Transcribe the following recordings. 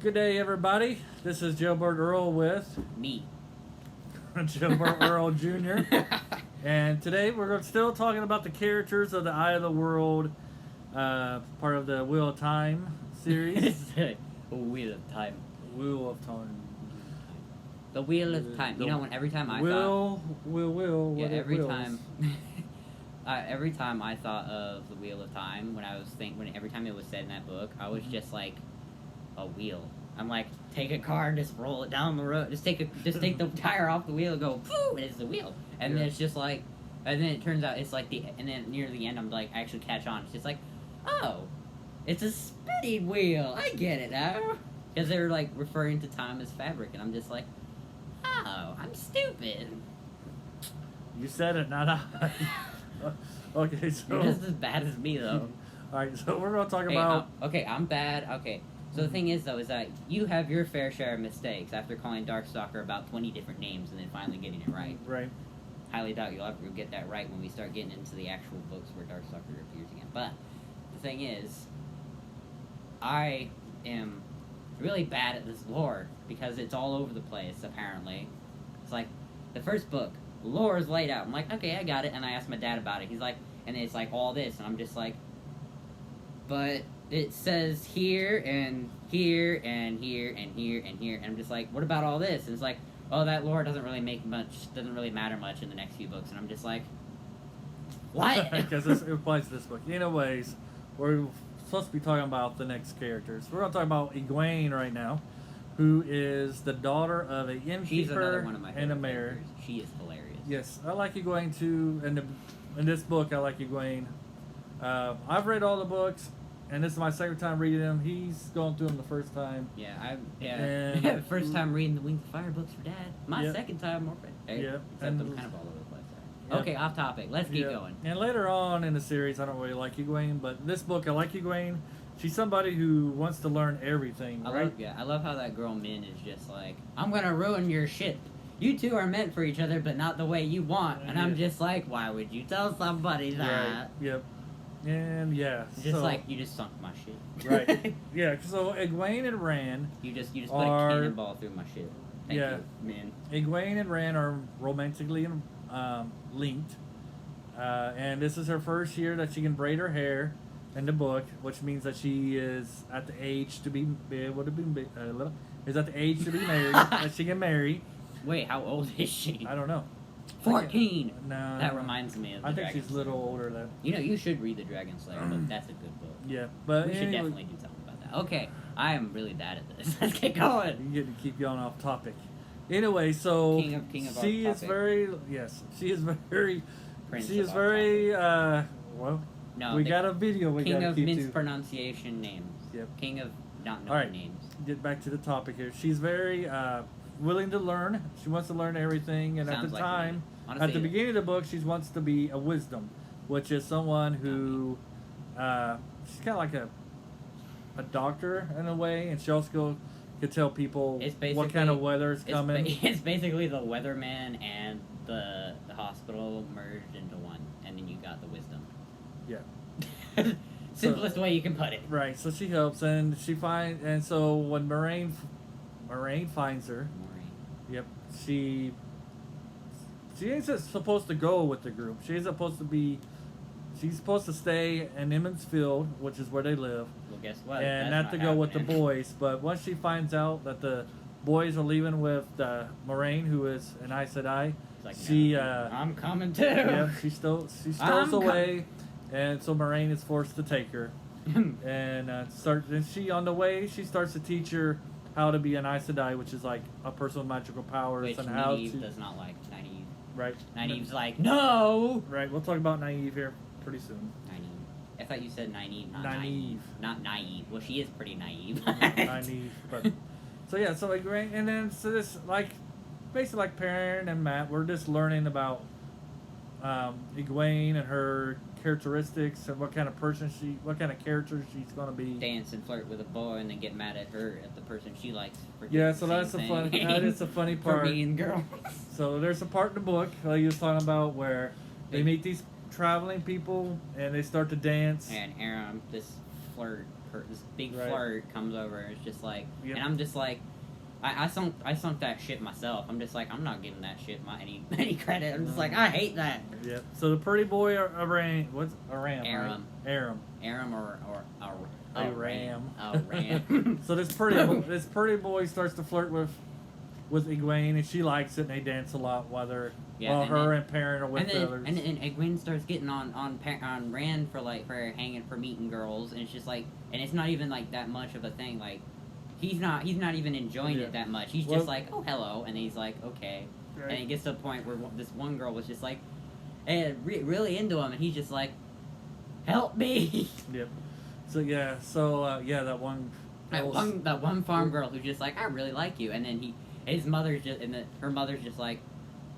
Good day, everybody. This is Gilbert Earl with Me. Gilbert Earl Jr. And today we're still talking about the characters of the Eye of the World, part of the Wheel of Time series. Wheel of Time. Wheel of Time. The Wheel of Time. You know, when every time I thought... Will, yeah, what every wills. time... every time I thought of the Wheel of Time, every time it was said in that book, I was just like, a wheel. I'm like, take a car and just roll it down the road. Just take the tire off the wheel and go, poof, and it's the wheel. And then it's just like, and then it turns out it's like and then near the end I'm like, I actually catch on. It's just like, oh, it's a spinning wheel. I get it now. Because they're like referring to time as fabric, and I'm just like, oh, I'm stupid. You said it, not I. Okay, so... You're just as bad as me, though. Alright, so we're going to talk about... I'm bad. Okay. So the thing is, though, is that you have your fair share of mistakes after calling Darkstalker about 20 different names and then finally getting it right. Right. Highly doubt you'll ever get that right when we start getting into the actual books where Darkstalker appears again. But the thing is, I am really bad at this lore because it's all over the place, apparently. It's like, the first book, lore is laid out. I'm like, okay, I got it. And I asked my dad about it. He's like, and it's like all this. And I'm just like, but... it says here, and here, and here, and here, and here, and I'm just like, what about all this? And it's like, oh, that lore doesn't really matter much in the next few books, and I'm just like, what? Because it applies to this book. Anyways, we're supposed to be talking about the next characters. We're going to talk about Egwen right now, who is the daughter of a She's another innkeeper one of my and a favorite mayor. characters. She is hilarious. Yes, I like Egwen too, and in this book, I like Egwen. I've read all the books. And this is my second time reading them. He's going through them the first time. And first time reading the Wings of Fire books for Dad. My second time more. Yeah. Except I'm kind of all over the place there. Okay, off topic. Let's keep going. And later on in the series, I don't really like Egwen, but this book, I like Egwen. She's somebody who wants to learn everything, right? I love how that girl Min is just like, I'm gonna ruin your shit. You two are meant for each other, but not the way you want. And I'm just like, why would you tell somebody that? Right. Yep. And just like you just sunk my shit. Right. Yeah. So Egwen and Ran. You just put a cannonball through my shit. Thank you, man. Egwen and Ran are romantically linked, and this is her first year that she can braid her hair in the book, which means that she is at the age to be able to be is at the age to be married. That she can marry. Wait, how old is she? I don't know. 14! No. That reminds me of the I think Dragon she's a little older than... You know, you should read the Dragon Slayer book. That's a good book. Yeah, but... We should definitely do something about that. Okay, I am really bad at this. Let's get going! You get to keep going off topic. Anyway, so... King of she is very... Yes, she is very... She is very... well... No, we got a video we got to keep to. King of mispronunciation names. Yep. King of not knowing names. Get back to the topic here. She's very... willing to learn. She wants to learn everything, and Sounds at the like time, honestly, at the beginning of the book, she wants to be a wisdom, which is someone who, she's kind of like a doctor in a way, and she also could tell people what kind of weather is coming. It's basically the weatherman and the hospital merged into one, and then you got the wisdom. Yeah. Simplest way you can put it. Right. So she helps, and so when Moraine finds her. Yep. She ain't just supposed to go with the group. She's supposed to stay in Emmons Field, which is where they live. Well, guess what? And not to go with the boys. But once she finds out that the boys are leaving with Moraine, who is an Aes Sedai, like, she I'm coming too. Yeah, she stows away, and so Moraine is forced to take her. And she on the way she starts to teach her how to be an Aes Sedai, which is like a person with magical powers, which and how Nyneave to... does not like. Nyneave. Right. Nyneave's like, no! Right, we'll talk about Nyneave here pretty soon. Nyneave. I thought you said Nyneave, not Nyneave. Not naive. Well, she is pretty naive. Nyneave, but... So yeah, so like, and then, so this, like, basically like Perrin and Matt, we're just learning about Egwen and her characteristics and what kind of character she's gonna be. Dance and flirt with a boy and then get mad at her at the person she likes. For Yeah, so that is a funny part. For Mean Girls. So there's a part in the book like you was talking about where they meet these traveling people and they start to dance. And Aram, this flirt this big Right. flirt comes over. And it's just like, Yep. and I'm just like, I sunk that shit myself. I'm just like, I'm not giving that shit any credit. I'm just like, I hate that. Yep. So the pretty boy Aram, what's Aram? Aram. Right? Aram. Aram or Aram. Aram. So this pretty boy starts to flirt with Egwene, and she likes it, and they dance a lot while they're while her and Perrin are with the others. And Egwene starts getting on Rand for hanging for meeting girls, and it's just like, and it's not even like that much of a thing. Like, he's not even enjoying it that much. He's just like, oh, hello, and he's like, okay. Right. And it gets to a point where this one girl was just like, really into him, and he's just like, help me. Yep. So yeah, that one. That one farm girl who's just like, I really like you, and then her mother's just like,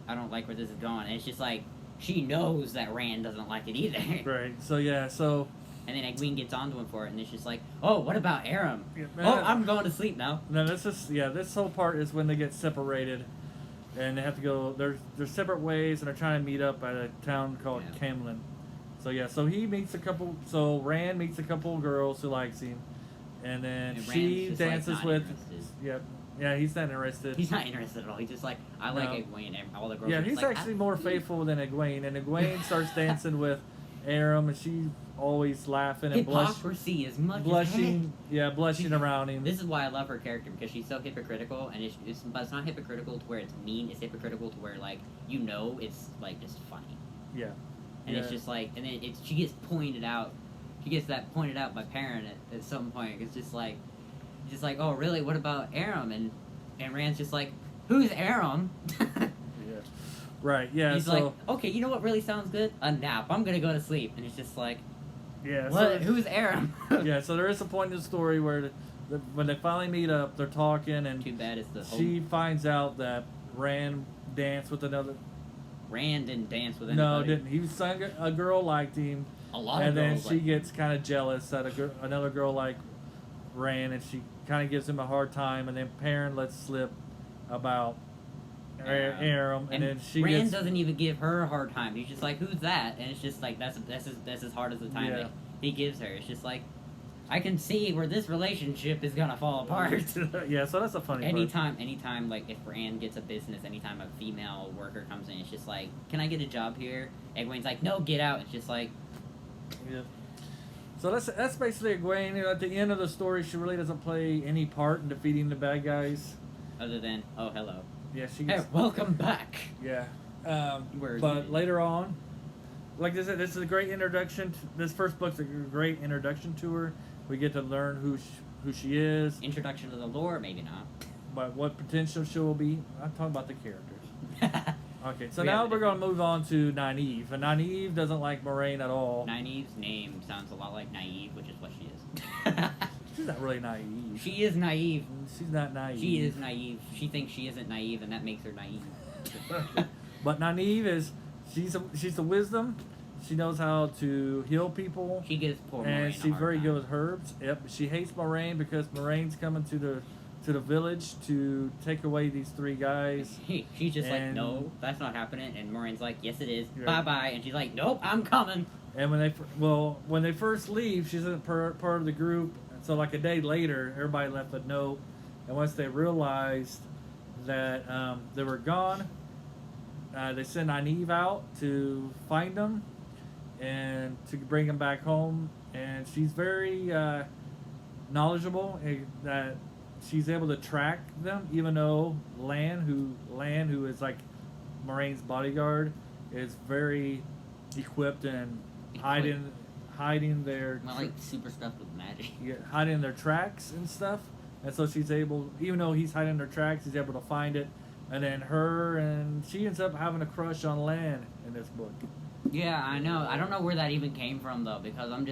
I don't like where this is going, and it's just like, she knows that Rand doesn't like it either. Right. So yeah. So. And then Egwene gets onto him for it, and it's just like, oh, what about Aram? Yeah, I'm going to sleep now. No, this whole part is when they get separated, and they have to go. They're separate ways, and they're trying to meet up at a town called Camlin. So yeah, so he meets a couple. So Rand meets a couple of girls who likes him, and then she dances with. Yep. Yeah, he's not interested. He's not interested at all. He's just like, I like Egwene, and all the girls. Yeah, are he's like, actually more faithful than Egwene, and Egwene starts dancing with Aram, and she's always laughing and hypocrisy as much blushing. Yeah, blushing around him. This is why I love her character, because she's so hypocritical, and but it's not hypocritical to where it's mean. It's hypocritical to where it's like just funny. Yeah. And it's just like, and then she gets pointed out. She gets that pointed out by Perrin at some point. It's just like, oh really? What about Aram? And Rand's just like, who's Aram? Yeah. Right. Yeah. He's like, okay, you know what really sounds good? A nap. I'm gonna go to sleep. And it's just like, yeah. What? Who's Aram? Yeah. So there is a point in the story where when they finally meet up, they're talking, and too bad it's the she finds out that Rand danced with another. Rand didn't dance with anybody. No, didn't. He sang a girl liked him. A lot of girls. And then she like gets kind of jealous that another girl like Rand, and she kind of gives him a hard time, and then Perrin lets slip about Aram, and then Rand doesn't even give her a hard time. He's just like, who's that? And it's just like, that's as hard as the time that he gives her. It's just like, I can see where this relationship is gonna fall apart. Yeah, so that's a funny part. Anytime, like, if Rand gets a business, anytime a female worker comes in, it's just like, can I get a job here? Egwene's like, no, get out. It's just like... Yeah. So that's basically Egwene. At the end of the story, she really doesn't play any part in defeating the bad guys. Other than, oh, hello. Yeah, she gets... Hey, welcome back! Yeah. But later on, like this is a great introduction. This first book's a great introduction to her. We get to learn who she is. Introduction to the lore, maybe not. But what potential she will be. I'm talking about the characters. Okay, so now we're going to move on to Nyneave. And Nyneave doesn't like Moraine at all. Nyneave's name sounds a lot like naive, which is what she is. She's not really naive. She is naive. She's not naive. She is naive. She thinks she isn't naive, and that makes her naive. But Nyneave is... She's the wisdom. She knows how to heal people. She gives poor Moraine and she's very good with herbs. Yep. She hates Moraine because Moraine's coming to the village to take away these three guys. She's just like, no, that's not happening. And Moraine's like, yes, it is. Right. Bye-bye. And she's like, nope, I'm coming. And when they first leave, she's in part of the group. And so like a day later, everybody left a note. And once they realized that they were gone, they send Nyneave out to find them and to bring them back home. And she's very knowledgeable that she's able to track them, even though Lan, who is like Moraine's bodyguard, is very equipped and hiding their like super stuffed with magic. Yeah, hiding their tracks and stuff. And so she's able, even though he's hiding their tracks, he's able to find it. And then she ends up having a crush on Lan in this book. Yeah, I know. I don't know where that even came from, though, because I'm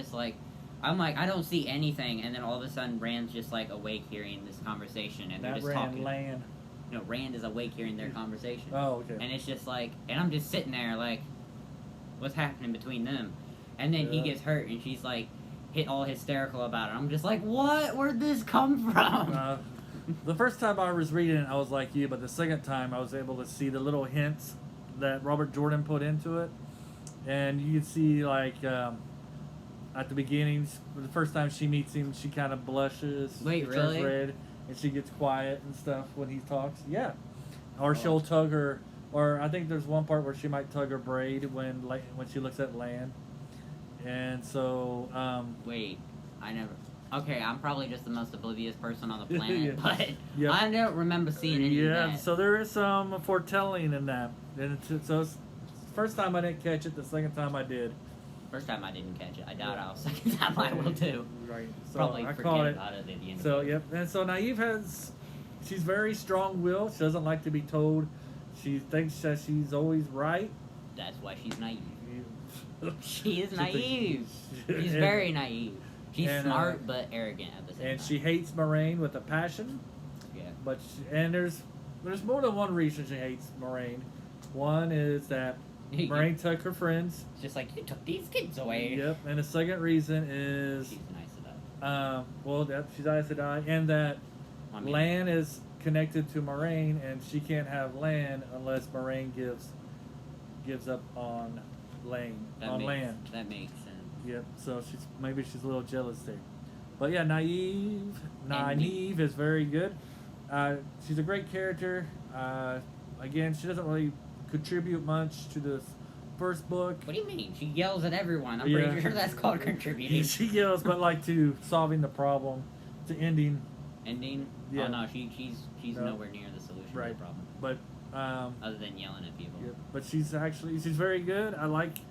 like, I don't see anything, and then all of a sudden Rand's just, like, awake hearing this conversation, and they're just talking. Lan. No, Rand is awake hearing their conversation. Oh, okay. And it's just like, and I'm just sitting there, like, what's happening between them? And then he gets hurt, and she's, like, all hysterical about it. I'm just like, what? Where'd this come from? The first time I was reading it, I was like you, but the second time I was able to see the little hints that Robert Jordan put into it. And you could see, like, at the beginning, the first time she meets him, she kind of blushes. Wait, she turns really? red, and she gets quiet and stuff when he talks. Yeah, or she'll tug her. Or I think there's one part where she might tug her braid when she looks at land. And so, Wait, I never. Okay, I'm probably just the most oblivious person on the planet, Yeah. but Yep. I don't remember seeing any of that. So there is some foretelling in that. And it's first time I didn't catch it. The second time I did. First time I didn't catch it. I doubt I'll. Second time I will too. Right. So Probably I forget caught it. about it at the end. So of it. yep. And so Nyneave she's very strong-willed. She doesn't like to be told. She thinks that she's always right. That's why she's naive. She is She naive. thinks- She's very naive. She's and, smart but arrogant at the same And time. she hates Moraine with a passion. Yeah. But there's more than one reason she hates Moraine. One is that Moraine took her friends. It's just like, you took these kids away. Yep. And the second reason is She's nice to that. she's nice to die, and that I mean, Lan is connected to Moraine, and she can't have Lan unless Moraine gives up on Lan. That makes sense. Yep. So she's a little jealous there. But yeah, Nyneave is very good. She's a great character. Again, she doesn't really contribute much to the first book. What do you mean? She yells at everyone. I'm Yeah. pretty sure that's called contributing. She yells, but like to solving the problem, to ending. Ending? Yeah. Oh no, she's No. nowhere near the solution to Right. the problem. But Other than yelling at people. yeah, but she's very good. I like be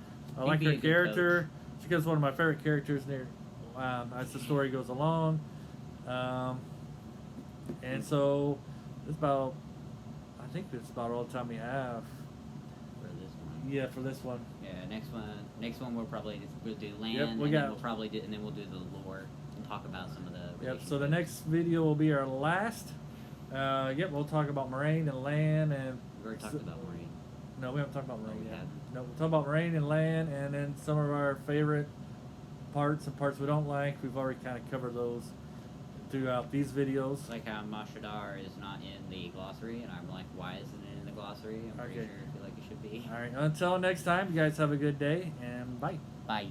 her a good character. She becomes one of my favorite characters near as the story goes along. And so I think that's about all the time we have. For this one. Yeah, for this one. Yeah, next one we'll do land, Yep, and then we'll do the lore and talk about some of the. Yep. So the next video will be our last. We'll talk about Moraine and Lan and. We already talked about Maureen. No, we haven't talked about Moraine we yet. haven't. No, we'll talk about Moraine and Lan, and then some of our favorite parts and parts we don't like. We've already kind of covered those throughout these videos. It's like how Mashadar is not in the glossary, and I'm like, why isn't it in the glossary? I'm pretty Okay. sure I feel like it should be. All right. Until next time, you guys have a good day, and bye. Bye.